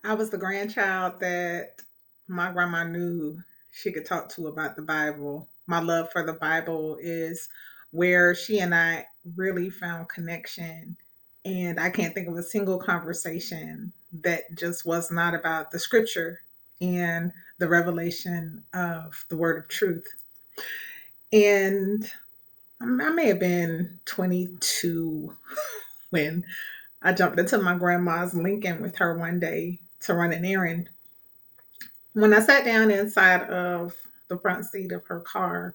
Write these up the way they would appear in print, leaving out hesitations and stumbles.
I was the grandchild that my grandma knew she could talk to about the Bible. My love for the Bible is where she and I really found connection. And I can't think of a single conversation that just was not about the scripture and the revelation of the word of truth. And I may have been 22 when I jumped into my grandma's Lincoln with her one day to run an errand. When I sat down inside of the front seat of her car,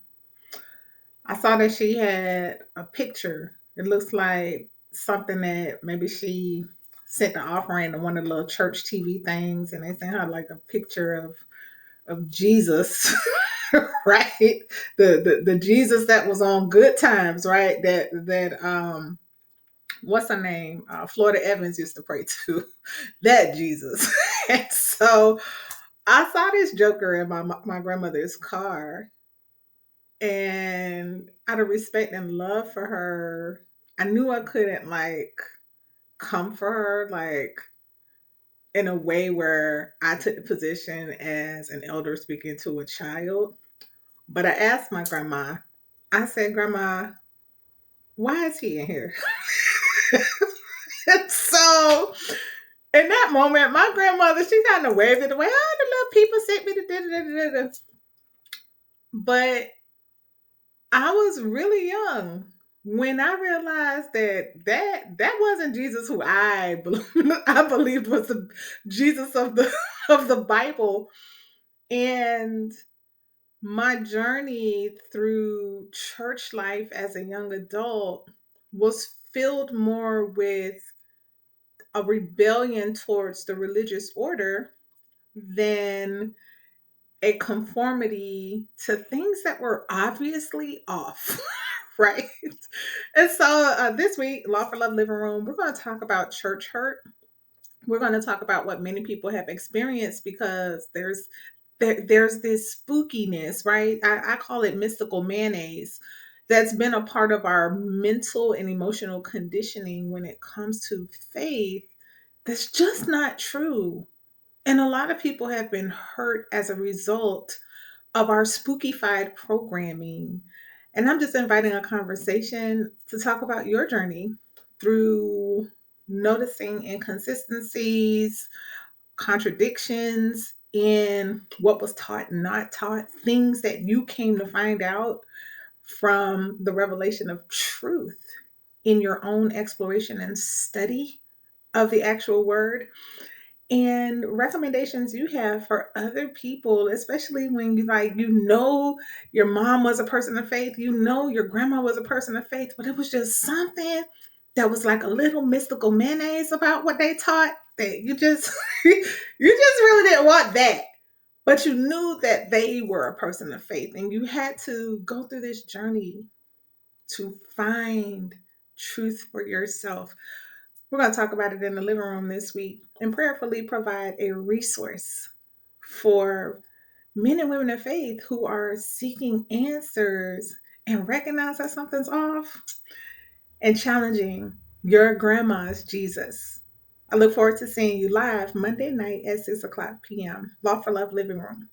I saw that she had a picture. It looks like something that maybe she sent the offering to one of the little church TV things, and they sent her like a picture of Jesus, right? The Jesus that was on Good Times, right? That what's her name? Florida Evans used to pray to. That Jesus. And so I saw this joker in my grandmother's car, and out of respect and love for her, I knew I couldn't like come for her like in a way where I took the position as an elder speaking to a child. But I asked my grandma, I said, Grandma, why is he in here? And so in that moment, my grandmother, she kind of waved it away. Oh, the little people sent me to da da da da da. But I was really young when I realized that wasn't Jesus who I believed was the Jesus of the of the Bible. And my journey through church life as a young adult was filled more with a rebellion towards the religious order than a conformity to things that were obviously off. Right. And so this week, Law for Love Living Room, we're going to talk about church hurt. We're going to talk about what many people have experienced because there's this spookiness, right? I call it mystical mayonnaise that's been a part of our mental and emotional conditioning when it comes to faith that's just not true. And a lot of people have been hurt as a result of our spookified programming. And I'm just inviting a conversation to talk about your journey through noticing inconsistencies, contradictions in what was taught and not taught, things that you came to find out from the revelation of truth in your own exploration and study of the actual word, and recommendations you have for other people, especially when your mom was a person of faith, your grandma was a person of faith, but it was just something that was like a little mystical mayonnaise about what they taught that you just you just really didn't want that. But you knew that they were a person of faith, and you had to go through this journey to find truth for yourself. We're going to talk about it in the living room this week and prayerfully provide a resource for men and women of faith who are seeking answers and recognize that something's off and challenging your grandma's Jesus. I look forward to seeing you live Monday night at 6 o'clock p.m. Law for Love Living Room.